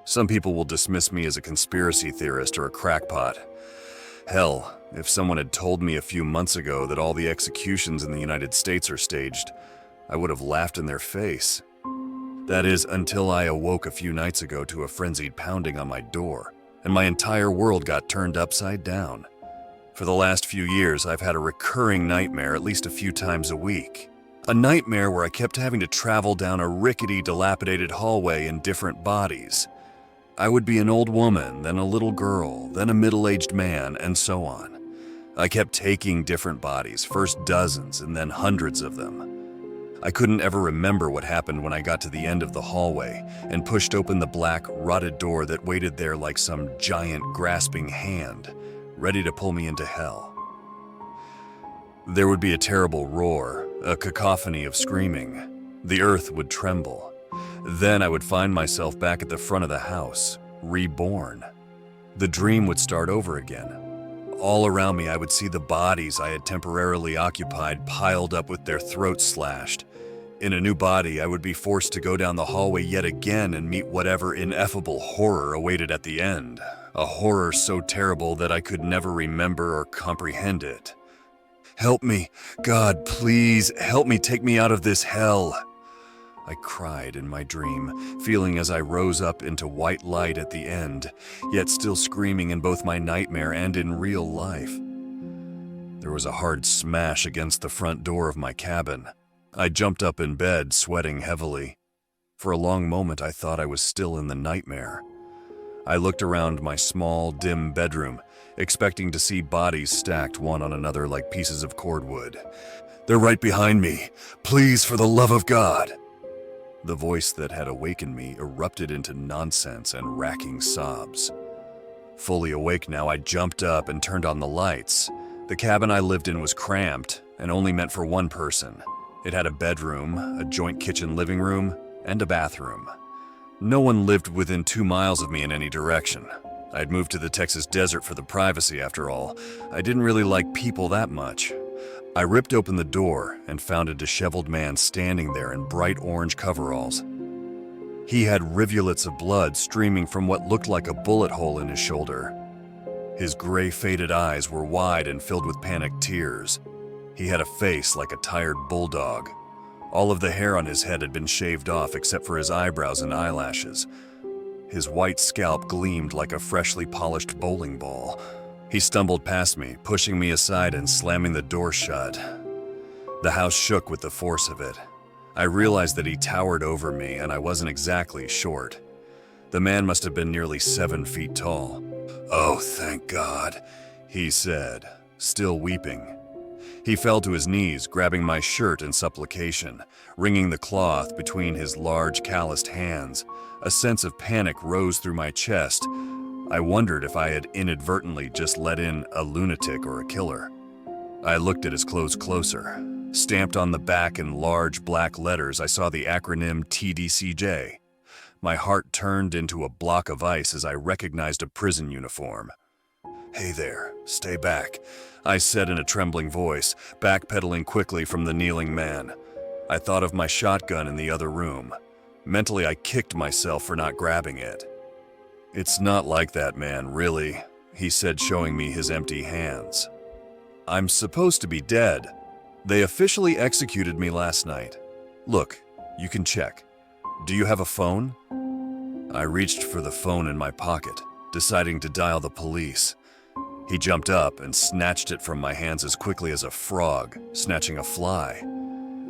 Some people will dismiss me as a conspiracy theorist or a crackpot. Hell, if someone had told me a few months ago that all the executions in the United States are staged, I would have laughed in their face. That is, until I awoke a few nights ago to a frenzied pounding on my door, and my entire world got turned upside down. For the last few years, I've had a recurring nightmare at least a few times a week. A nightmare where I kept having to travel down a rickety, dilapidated hallway in different bodies. I would be an old woman, then a little girl, then a middle-aged man, and so on. I kept taking different bodies, first dozens and then hundreds of them. I couldn't ever remember what happened when I got to the end of the hallway and pushed open the black, rotted door that waited there like some giant, grasping hand, ready to pull me into hell. There would be a terrible roar, a cacophony of screaming. The earth would tremble. Then I would find myself back at the front of the house, reborn. The dream would start over again. All around me I would see the bodies I had temporarily occupied piled up with their throats slashed. In a new body, I would be forced to go down the hallway yet again and meet whatever ineffable horror awaited at the end. A horror so terrible that I could never remember or comprehend it. Help me, God, please, help me, take me out of this hell. I cried in my dream, feeling as I rose up into white light at the end, yet still screaming in both my nightmare and in real life. There was a hard smash against the front door of my cabin. I jumped up in bed, sweating heavily. For a long moment, I thought I was still in the nightmare. I looked around my small, dim bedroom, expecting to see bodies stacked one on another like pieces of cordwood. They're right behind me. Please, for the love of God. The voice that had awakened me erupted into nonsense and racking sobs. Fully awake now, I jumped up and turned on the lights. The cabin I lived in was cramped and only meant for one person. It had a bedroom, a joint kitchen living room, and a bathroom. No one lived within 2 miles of me in any direction. I'd moved to the Texas desert for the privacy, after all. I didn't really like people that much. I ripped open the door and found a disheveled man standing there in bright orange coveralls. He had rivulets of blood streaming from what looked like a bullet hole in his shoulder. His gray, faded eyes were wide and filled with panicked tears. He had a face like a tired bulldog. All of the hair on his head had been shaved off except for his eyebrows and eyelashes. His white scalp gleamed like a freshly polished bowling ball. He stumbled past me, pushing me aside and slamming the door shut. The house shook with the force of it. I realized that he towered over me, and I wasn't exactly short. The man must have been nearly 7 feet tall. "Oh, thank God," he said, still weeping. He fell to his knees, grabbing my shirt in supplication, wringing the cloth between his large, calloused hands. A sense of panic rose through my chest. I wondered if I had inadvertently just let in a lunatic or a killer. I looked at his clothes closer. Stamped on the back in large black letters, I saw the acronym TDCJ. My heart turned into a block of ice as I recognized a prison uniform. "Hey there, stay back," I said in a trembling voice, backpedaling quickly from the kneeling man. I thought of my shotgun in the other room. Mentally, I kicked myself for not grabbing it. "It's not like that, man, really," he said, showing me his empty hands. "I'm supposed to be dead. They officially executed me last night. Look, you can check. Do you have a phone?" I reached for the phone in my pocket, deciding to dial the police. He jumped up and snatched it from my hands as quickly as a frog snatching a fly.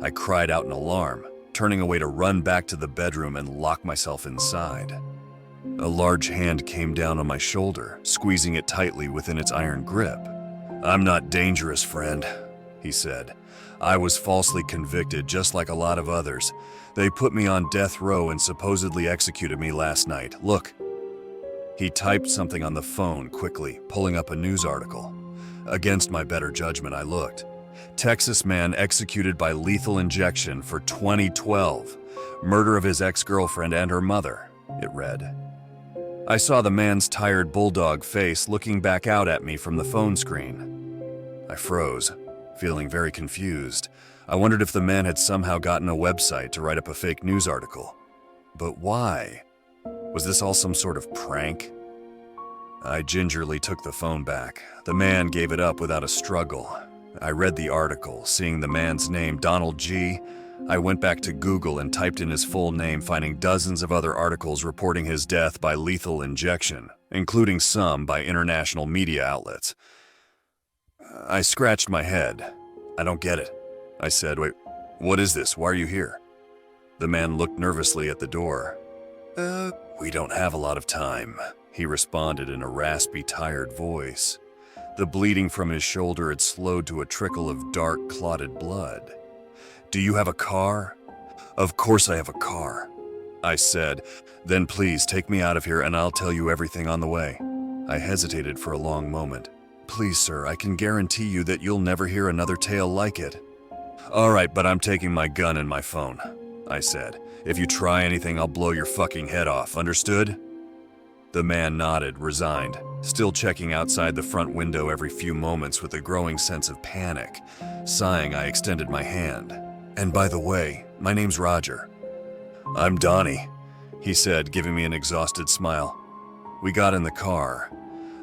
I cried out in alarm, turning away to run back to the bedroom and lock myself inside. A large hand came down on my shoulder, squeezing it tightly within its iron grip. "I'm not dangerous, friend," he said. "I was falsely convicted just like a lot of others. They put me on death row and supposedly executed me last night. Look." He typed something on the phone quickly, pulling up a news article. Against my better judgment, I looked. "Texas man executed by lethal injection for 2012. Murder of his ex-girlfriend and her mother," it read. I saw the man's tired bulldog face looking back out at me from the phone screen. I froze, feeling very confused. I wondered if the man had somehow gotten a website to write up a fake news article. But why? Was this all some sort of prank? I gingerly took the phone back. The man gave it up without a struggle. I read the article, seeing the man's name, Donald G. I went back to Google and typed in his full name, finding dozens of other articles reporting his death by lethal injection, including some by international media outlets. I scratched my head. I don't get it. I said, "Wait, what is this? Why are you here?" The man looked nervously at the door. We don't have a lot of time," he responded in a raspy, tired voice. The bleeding from his shoulder had slowed to a trickle of dark, clotted blood. "Do you have a car?" "Of course I have a car," I said. "Then please take me out of here and I'll tell you everything on the way." I hesitated for a long moment. "Please, sir, I can guarantee you that you'll never hear another tale like it." "All right, but I'm taking my gun and my phone," I said. "If you try anything, I'll blow your fucking head off, understood?" The man nodded, resigned, still checking outside the front window every few moments with a growing sense of panic. Sighing, I extended my hand. "And by the way, my name's Roger." "I'm Donnie," he said, giving me an exhausted smile. We got in the car.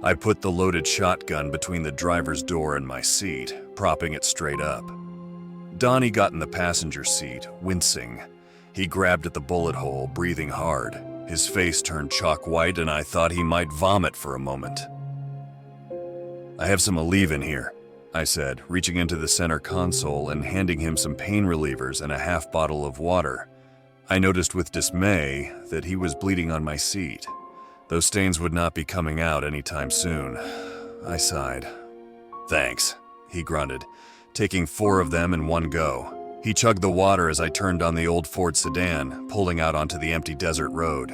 I put the loaded shotgun between the driver's door and my seat, propping it straight up. Donnie got in the passenger seat, wincing. He grabbed at the bullet hole, breathing hard. His face turned chalk white and I thought he might vomit for a moment. "I have some Aleve in here," I said, reaching into the center console and handing him some pain relievers and a half bottle of water. I noticed with dismay that he was bleeding on my seat. Those stains would not be coming out anytime soon. I sighed. "Thanks," he grunted, taking 4 of them in one go. He chugged the water as I turned on the old Ford sedan, pulling out onto the empty desert road.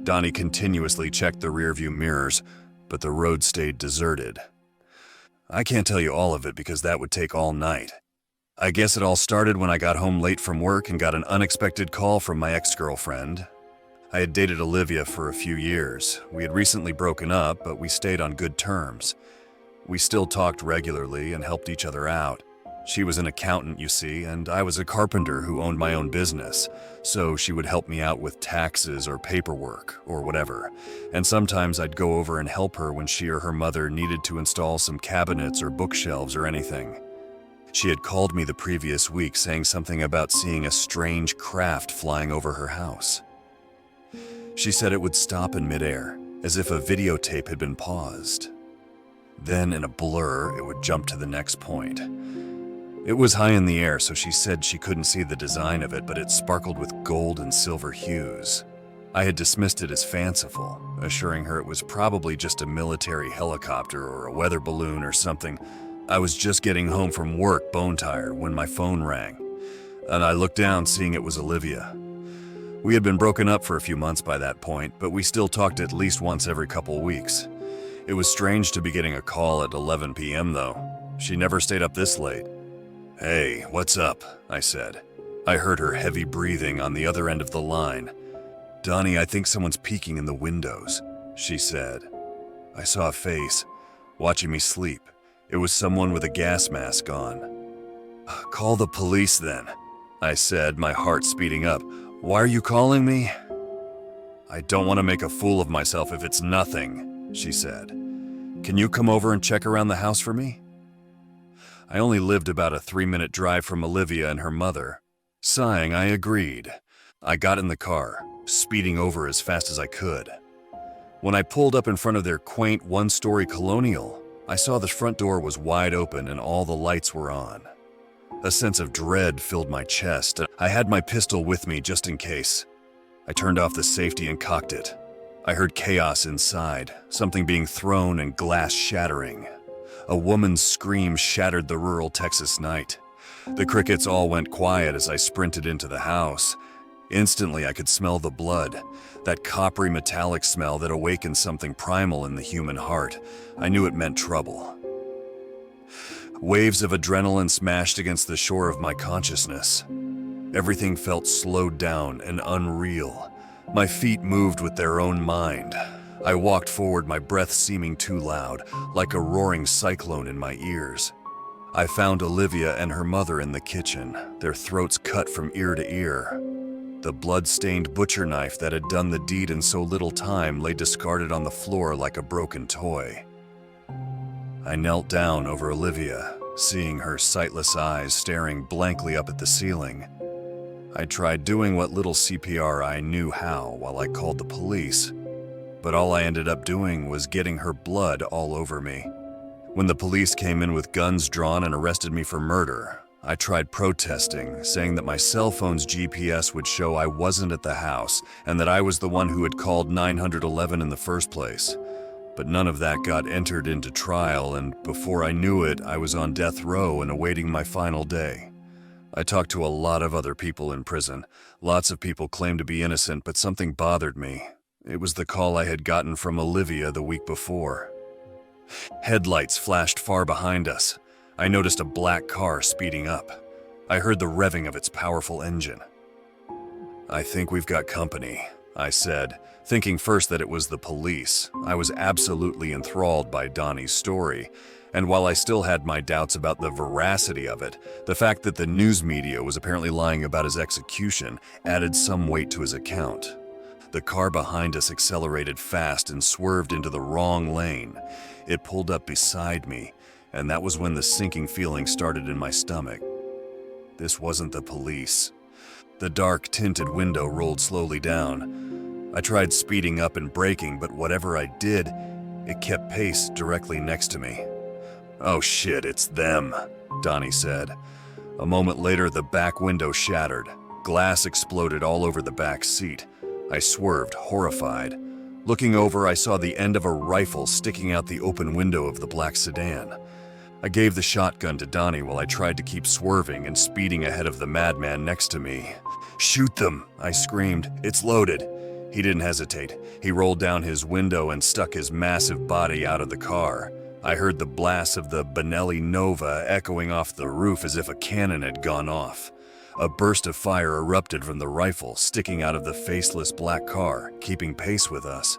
Donnie continuously checked the rearview mirrors, but the road stayed deserted. I can't tell you all of it because that would take all night. I guess it all started when I got home late from work and got an unexpected call from my ex-girlfriend. I had dated Olivia for a few years. We had recently broken up, but we stayed on good terms. We still talked regularly and helped each other out. She was an accountant, you see, and I was a carpenter who owned my own business, so she would help me out with taxes or paperwork or whatever. And sometimes I'd go over and help her when she or her mother needed to install some cabinets or bookshelves or anything. She had called me the previous week saying something about seeing a strange craft flying over her house. She said it would stop in midair, as if a videotape had been paused. Then, in a blur, it would jump to the next point. It was high in the air, so she said she couldn't see the design of it, but it sparkled with gold and silver hues. I had dismissed it as fanciful, assuring her it was probably just a military helicopter or a weather balloon or something. I was just getting home from work, bone-tired, when my phone rang, and I looked down, seeing it was Olivia. We had been broken up for a few months by that point, but we still talked at least once every couple weeks. It was strange to be getting a call at 11 p.m. though. She never stayed up this late. "Hey, what's up?" I said. I heard her heavy breathing on the other end of the line. "Donnie, I think someone's peeking in the windows," she said. I saw a face, watching me sleep. It was someone with a gas mask on. "Call the police then," I said, my heart speeding up. "Why are you calling me?" "I don't want to make a fool of myself if it's nothing," she said. "Can you come over and check around the house for me?" I only lived about a 3-minute drive from Olivia and her mother. Sighing, I agreed. I got in the car, speeding over as fast as I could. When I pulled up in front of their quaint one-story colonial, I saw the front door was wide open and all the lights were on. A sense of dread filled my chest. I had my pistol with me just in case. I turned off the safety and cocked it. I heard chaos inside, something being thrown and glass shattering. A woman's scream shattered the rural Texas night. The crickets all went quiet as I sprinted into the house. Instantly, I could smell the blood, that coppery metallic smell that awakens something primal in the human heart. I knew it meant trouble. Waves of adrenaline smashed against the shore of my consciousness. Everything felt slowed down and unreal. My feet moved with their own mind. I walked forward, my breath seeming too loud, like a roaring cyclone in my ears. I found Olivia and her mother in the kitchen, their throats cut from ear to ear. The blood-stained butcher knife that had done the deed in so little time lay discarded on the floor like a broken toy. I knelt down over Olivia, seeing her sightless eyes staring blankly up at the ceiling. I tried doing what little CPR I knew how while I called the police, but all I ended up doing was getting her blood all over me. When the police came in with guns drawn and arrested me for murder, I tried protesting, saying that my cell phone's GPS would show I wasn't at the house and that I was the one who had called 911 in the first place. But none of that got entered into trial, and before I knew it, I was on death row and awaiting my final day. I talked to a lot of other people in prison. Lots of people claimed to be innocent, but something bothered me. It was the call I had gotten from Olivia the week before. Headlights flashed far behind us. I noticed a black car speeding up. I heard the revving of its powerful engine. "I think we've got company," I said, thinking first that it was the police. I was absolutely enthralled by Donnie's story, and while I still had my doubts about the veracity of it, the fact that the news media was apparently lying about his execution added some weight to his account. The car behind us accelerated fast and swerved into the wrong lane. It pulled up beside me, and that was when the sinking feeling started in my stomach. This wasn't the police. The dark tinted window rolled slowly down. I tried speeding up and braking, but whatever I did, it kept pace directly next to me. "Oh shit, it's them," Donnie said. A moment later, the back window shattered. Glass exploded all over the back seat. I swerved, horrified. Looking over, I saw the end of a rifle sticking out the open window of the black sedan. I gave the shotgun to Donnie while I tried to keep swerving and speeding ahead of the madman next to me. "Shoot them," I screamed. "It's loaded." He didn't hesitate. He rolled down his window and stuck his massive body out of the car. I heard the blast of the Benelli Nova echoing off the roof as if a cannon had gone off. A burst of fire erupted from the rifle, sticking out of the faceless black car, keeping pace with us.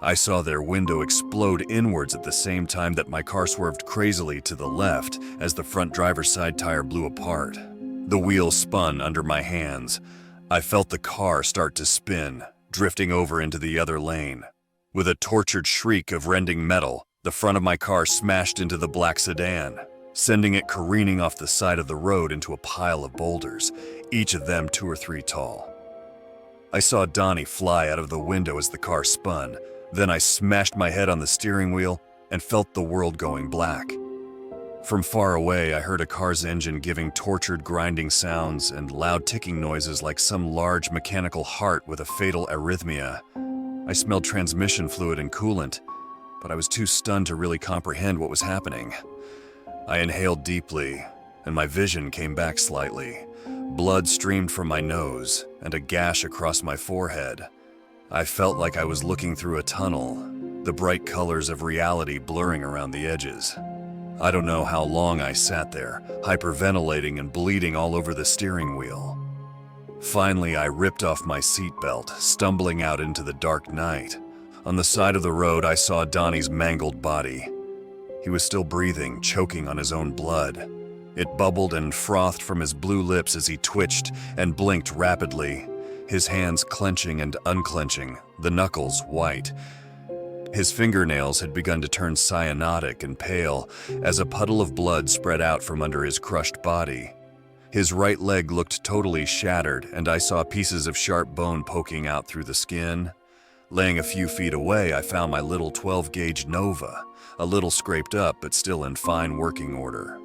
I saw their window explode inwards at the same time that my car swerved crazily to the left as the front driver's side tire blew apart. The wheels spun under my hands. I felt the car start to spin, drifting over into the other lane. With a tortured shriek of rending metal, the front of my car smashed into the black sedan, sending it careening off the side of the road into a pile of boulders, each of them 2 or 3 tall. I saw Donnie fly out of the window as the car spun. Then I smashed my head on the steering wheel and felt the world going black. From far away, I heard a car's engine giving tortured grinding sounds and loud ticking noises like some large mechanical heart with a fatal arrhythmia. I smelled transmission fluid and coolant, but I was too stunned to really comprehend what was happening. I inhaled deeply, and my vision came back slightly. Blood streamed from my nose and a gash across my forehead. I felt like I was looking through a tunnel, the bright colors of reality blurring around the edges. I don't know how long I sat there, hyperventilating and bleeding all over the steering wheel. Finally, I ripped off my seatbelt, stumbling out into the dark night. On the side of the road, I saw Donnie's mangled body. He was still breathing, choking on his own blood. It bubbled and frothed from his blue lips as he twitched and blinked rapidly, his hands clenching and unclenching, the knuckles white. His fingernails had begun to turn cyanotic and pale as a puddle of blood spread out from under his crushed body. His right leg looked totally shattered, and I saw pieces of sharp bone poking out through the skin. Laying a few feet away, I found my little 12-gauge Nova, a little scraped up but still in fine working order.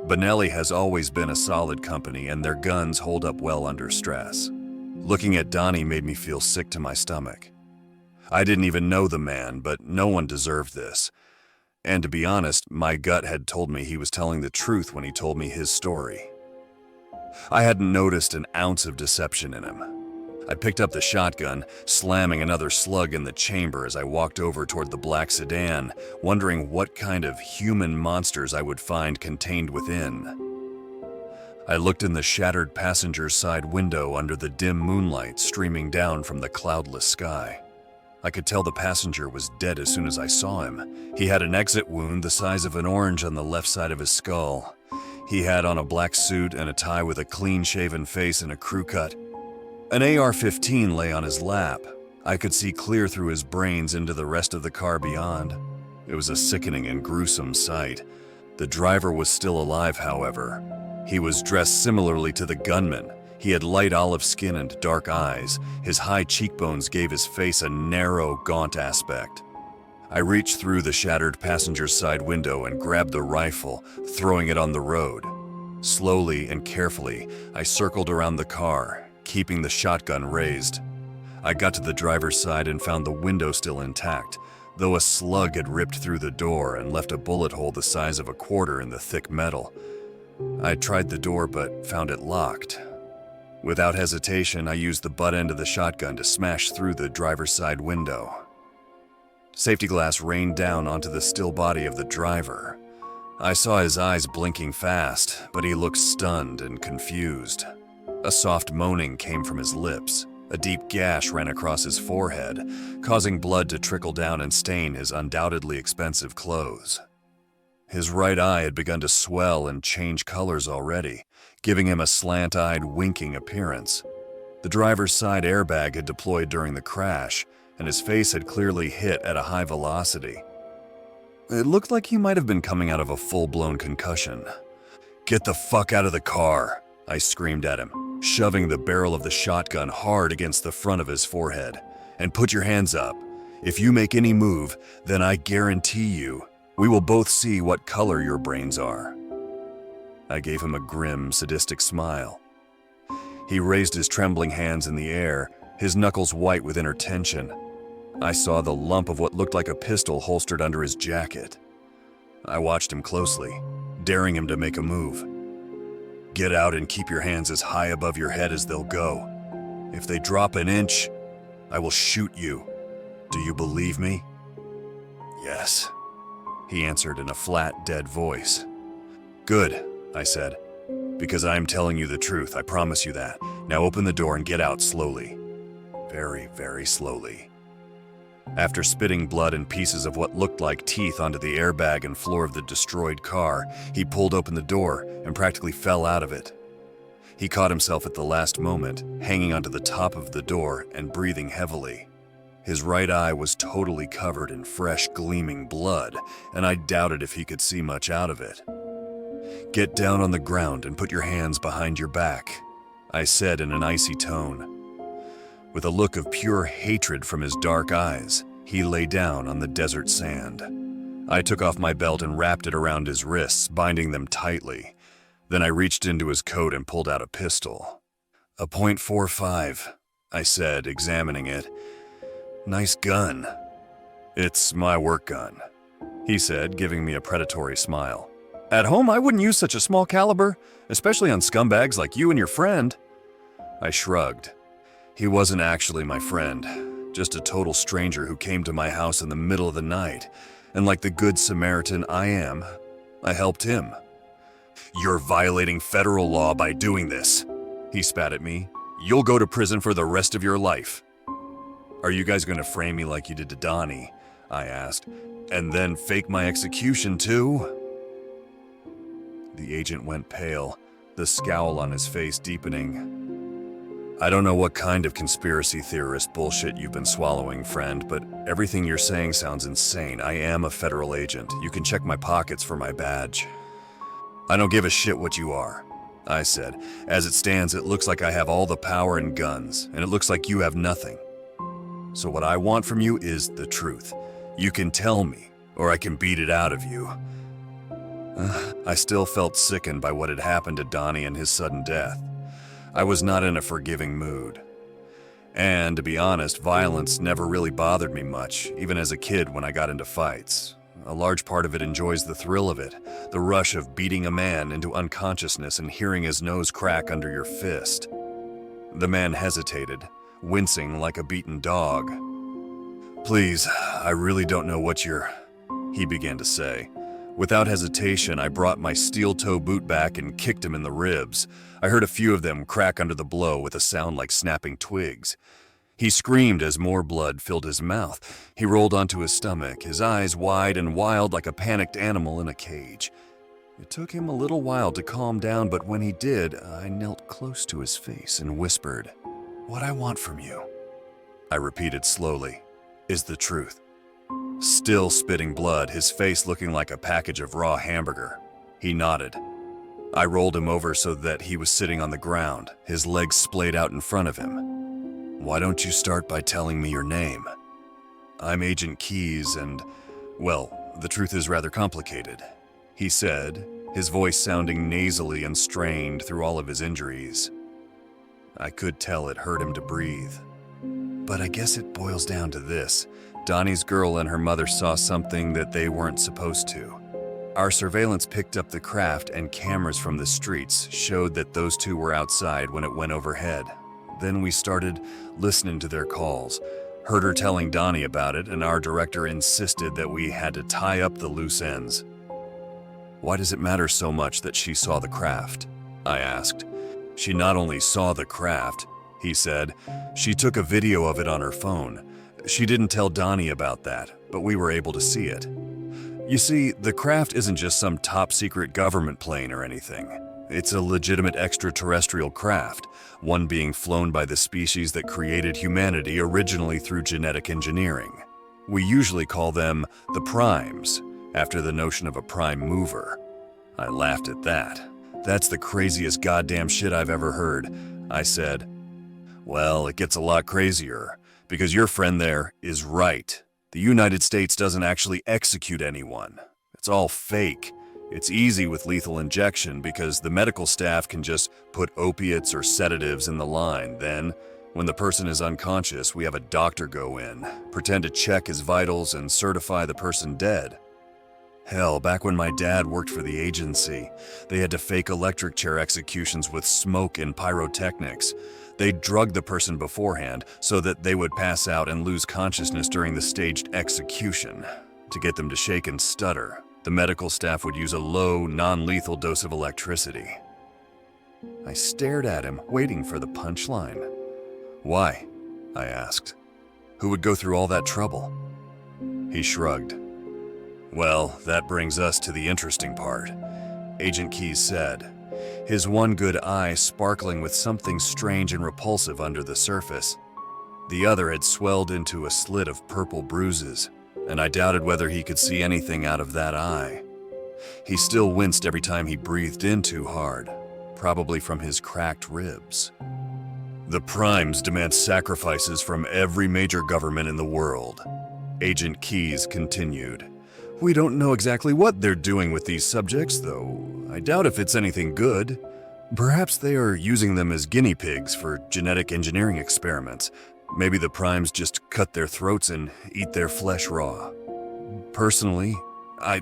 Benelli has always been a solid company, and their guns hold up well under stress. Looking at Donnie made me feel sick to my stomach. I didn't even know the man, but no one deserved this. And to be honest, my gut had told me he was telling the truth when he told me his story. I hadn't noticed an ounce of deception in him. I picked up the shotgun, slamming another slug in the chamber as I walked over toward the black sedan, wondering what kind of human monsters I would find contained within. I looked in the shattered passenger side window under the dim moonlight streaming down from the cloudless sky. I could tell the passenger was dead as soon as I saw him. He had an exit wound the size of an orange on the left side of his skull. He had on a black suit and a tie with a clean-shaven face and a crew cut. An AR-15 lay on his lap. I could see clear through his brains into the rest of the car beyond. It was a sickening and gruesome sight. The driver was still alive, however. He was dressed similarly to the gunman. He had light olive skin and dark eyes. His high cheekbones gave his face a narrow, gaunt aspect. I reached through the shattered passenger side window and grabbed the rifle, throwing it on the road. Slowly and carefully, I circled around the car, keeping the shotgun raised. I got to the driver's side and found the window still intact, though a slug had ripped through the door and left a bullet hole the size of a quarter in the thick metal. I tried the door but found it locked. Without hesitation, I used the butt end of the shotgun to smash through the driver's side window. Safety glass rained down onto the still body of the driver. I saw his eyes blinking fast, but he looked stunned and confused. A soft moaning came from his lips. A deep gash ran across his forehead, causing blood to trickle down and stain his undoubtedly expensive clothes. His right eye had begun to swell and change colors already, giving him a slant-eyed, winking appearance. The driver's side airbag had deployed during the crash, and his face had clearly hit at a high velocity. It looked like he might have been coming out of a full-blown concussion. "Get the fuck out of the car," I screamed at him, shoving the barrel of the shotgun hard against the front of his forehead. "And put your hands up. If you make any move, then I guarantee you, we will both see what color your brains are." I gave him a grim, sadistic smile. He raised his trembling hands in the air, his knuckles white with inner tension. I saw the lump of what looked like a pistol holstered under his jacket. I watched him closely, daring him to make a move. "Get out and keep your hands as high above your head as they'll go. If they drop an inch, I will shoot you. Do you believe me?" "Yes," he answered in a flat, dead voice. "Good," I said, "because I'm telling you the truth, I promise you that. Now open the door and get out slowly. Very, very slowly." After spitting blood and pieces of what looked like teeth onto the airbag and floor of the destroyed car, he pulled open the door and practically fell out of it. He caught himself at the last moment, hanging onto the top of the door and breathing heavily. His right eye was totally covered in fresh, gleaming blood, and I doubted if he could see much out of it. "Get down on the ground and put your hands behind your back," I said in an icy tone. With a look of pure hatred from his dark eyes, he lay down on the desert sand. I took off my belt and wrapped it around his wrists, binding them tightly. Then I reached into his coat and pulled out a pistol. "A .45, I said, examining it. "Nice gun." "It's my work gun," he said, giving me a predatory smile. "At home, I wouldn't use such a small caliber, especially on scumbags like you and your friend." I shrugged. He wasn't actually my friend, just a total stranger who came to my house in the middle of the night, and like the good Samaritan I am, I helped him. "You're violating federal law by doing this," he spat at me. "You'll go to prison for the rest of your life." "Are you guys going to frame me like you did to Donnie?" I asked. "And then fake my execution too?" The agent went pale, the scowl on his face deepening. "I don't know what kind of conspiracy theorist bullshit you've been swallowing, friend, but everything you're saying sounds insane. I am a federal agent. You can check my pockets for my badge." "I don't give a shit what you are," I said. "As it stands, it looks like I have all the power and guns, and it looks like you have nothing. So what I want from you is the truth. You can tell me, or I can beat it out of you." I still felt sickened by what had happened to Donnie and his sudden death. I was not in a forgiving mood. And to be honest, violence never really bothered me much, even as a kid when I got into fights. A large part of it enjoys the thrill of it, the rush of beating a man into unconsciousness and hearing his nose crack under your fist. The man hesitated, wincing like a beaten dog. "Please, I really don't know what he began to say. Without hesitation, I brought my steel-toe boot back and kicked him in the ribs. I heard a few of them crack under the blow with a sound like snapping twigs. He screamed as more blood filled his mouth. He rolled onto his stomach, his eyes wide and wild like a panicked animal in a cage. It took him a little while to calm down, but when he did, I knelt close to his face and whispered, "What I want from you," I repeated slowly, "is the truth." Still spitting blood, his face looking like a package of raw hamburger, he nodded. I rolled him over so that he was sitting on the ground, his legs splayed out in front of him. "Why don't you start by telling me your name?" "I'm Agent Keys and, well, the truth is rather complicated," he said, his voice sounding nasally and strained through all of his injuries. I could tell it hurt him to breathe. "But I guess it boils down to this. Donnie's girl and her mother saw something that they weren't supposed to. Our surveillance picked up the craft, and cameras from the streets showed that those two were outside when it went overhead. Then we started listening to their calls, heard her telling Donnie about it, and our director insisted that we had to tie up the loose ends." "Why does it matter so much that she saw the craft?" I asked. "She not only saw the craft," he said, "she took a video of it on her phone. She didn't tell Donnie about that, but we were able to see it. You see, the craft isn't just some top-secret government plane or anything. It's a legitimate extraterrestrial craft, one being flown by the species that created humanity originally through genetic engineering. We usually call them the primes, after the notion of a prime mover." I laughed at that. "That's the craziest goddamn shit I've ever heard," I said. "Well, it gets a lot crazier, because your friend there is right. The United States doesn't actually execute anyone. It's all fake. It's easy with lethal injection because the medical staff can just put opiates or sedatives in the line. Then, when the person is unconscious, we have a doctor go in, pretend to check his vitals and certify the person dead. Hell, back when my dad worked for the agency, they had to fake electric chair executions with smoke and pyrotechnics. They'd drug the person beforehand so that they would pass out and lose consciousness during the staged execution. To get them to shake and stutter, the medical staff would use a low, non-lethal dose of electricity." I stared at him, waiting for the punchline. "Why?" I asked. "Who would go through all that trouble?" He shrugged. "Well, that brings us to the interesting part," Agent Keys said, his one good eye sparkling with something strange and repulsive under the surface. The other had swelled into a slit of purple bruises, and I doubted whether he could see anything out of that eye. He still winced every time he breathed in too hard, probably from his cracked ribs. "The primes demand sacrifices from every major government in the world," Agent Keys continued. "We don't know exactly what they're doing with these subjects, though. I doubt if it's anything good. Perhaps they are using them as guinea pigs for genetic engineering experiments. Maybe the primes just cut their throats and eat their flesh raw. Personally, I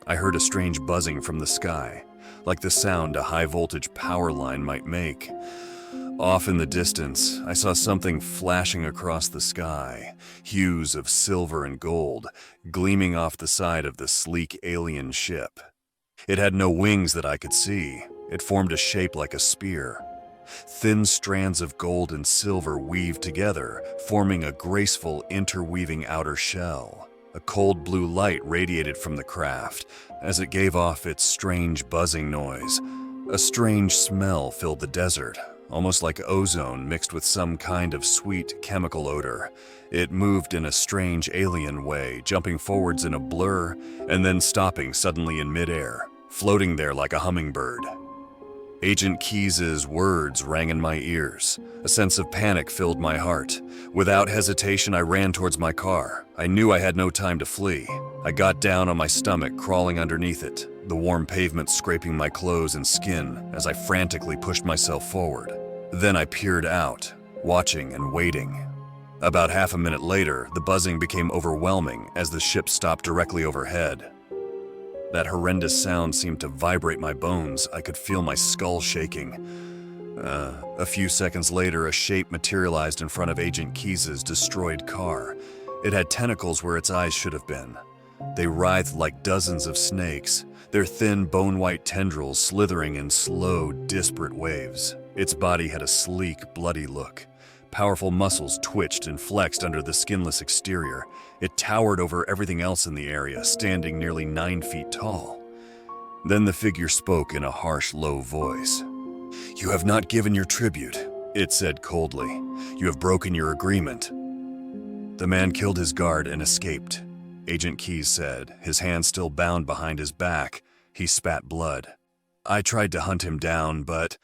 heard a strange buzzing from the sky, like the sound a high-voltage power line might make. Off in the distance, I saw something flashing across the sky, hues of silver and gold, gleaming off the side of the sleek alien ship. It had no wings that I could see. It formed a shape like a spear. Thin strands of gold and silver weaved together, forming a graceful, interweaving outer shell. A cold blue light radiated from the craft as it gave off its strange buzzing noise. A strange smell filled the desert, almost like ozone mixed with some kind of sweet chemical odor. It moved in a strange alien way, jumping forwards in a blur and then stopping suddenly in midair, floating there like a hummingbird. Agent Keys's words rang in my ears. A sense of panic filled my heart. Without hesitation, I ran towards my car. I knew I had no time to flee. I got down on my stomach, crawling underneath it, the warm pavement scraping my clothes and skin as I frantically pushed myself forward. Then I peered out, watching and waiting. About half a minute later, the buzzing became overwhelming as the ship stopped directly overhead. That horrendous sound seemed to vibrate my bones. I could feel my skull shaking. A few seconds later, a shape materialized in front of Agent Keys's destroyed car. It had tentacles where its eyes should have been. They writhed like dozens of snakes, their thin, bone-white tendrils slithering in slow, disparate waves. Its body had a sleek, bloody look. Powerful muscles twitched and flexed under the skinless exterior. It towered over everything else in the area, standing nearly 9 feet tall. Then the figure spoke in a harsh, low voice. "You have not given your tribute," it said coldly. "You have broken your agreement." "The man killed his guard and escaped," Agent Keyes said, his hand still bound behind his back. He spat blood. "I tried to hunt him down, but—"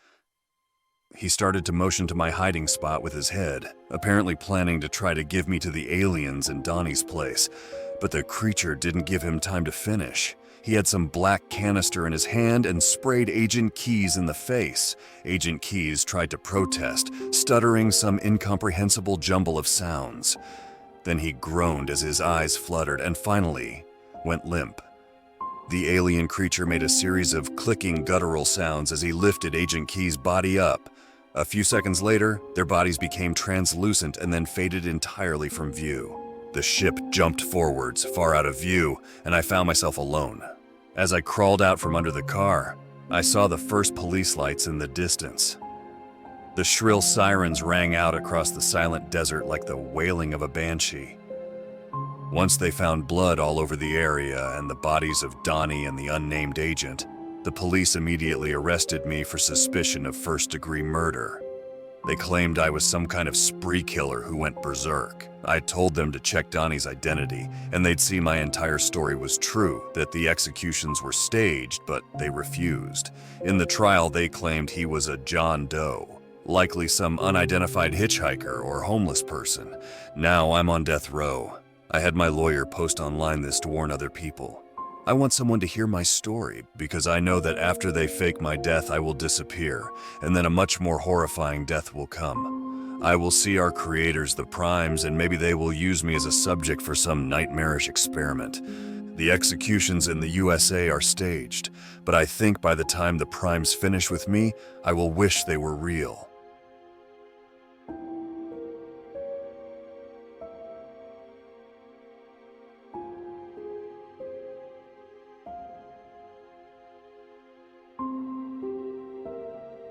He started to motion to my hiding spot with his head, apparently planning to try to give me to the aliens in Donnie's place. But the creature didn't give him time to finish. He had some black canister in his hand and sprayed Agent Keyes in the face. Agent Keyes tried to protest, stuttering some incomprehensible jumble of sounds. Then he groaned as his eyes fluttered and finally went limp. The alien creature made a series of clicking guttural sounds as he lifted Agent Keyes' body up. A few seconds later, their bodies became translucent and then faded entirely from view. The ship jumped forwards, far out of view, and I found myself alone. As I crawled out from under the car, I saw the first police lights in the distance. The shrill sirens rang out across the silent desert like the wailing of a banshee. Once they found blood all over the area and the bodies of Donnie and the unnamed agent, the police immediately arrested me for suspicion of first-degree murder. They claimed I was some kind of spree killer who went berserk. I told them to check Donnie's identity, and they'd see my entire story was true, that the executions were staged, but they refused. In the trial, they claimed he was a John Doe, likely some unidentified hitchhiker or homeless person. Now I'm on death row. I had my lawyer post online this to warn other people. I want someone to hear my story because I know that after they fake my death, I will disappear, and then a much more horrifying death will come. I will see our creators, the Primes, and maybe they will use me as a subject for some nightmarish experiment. The executions in the USA are staged, but I think by the time the Primes finish with me, I will wish they were real.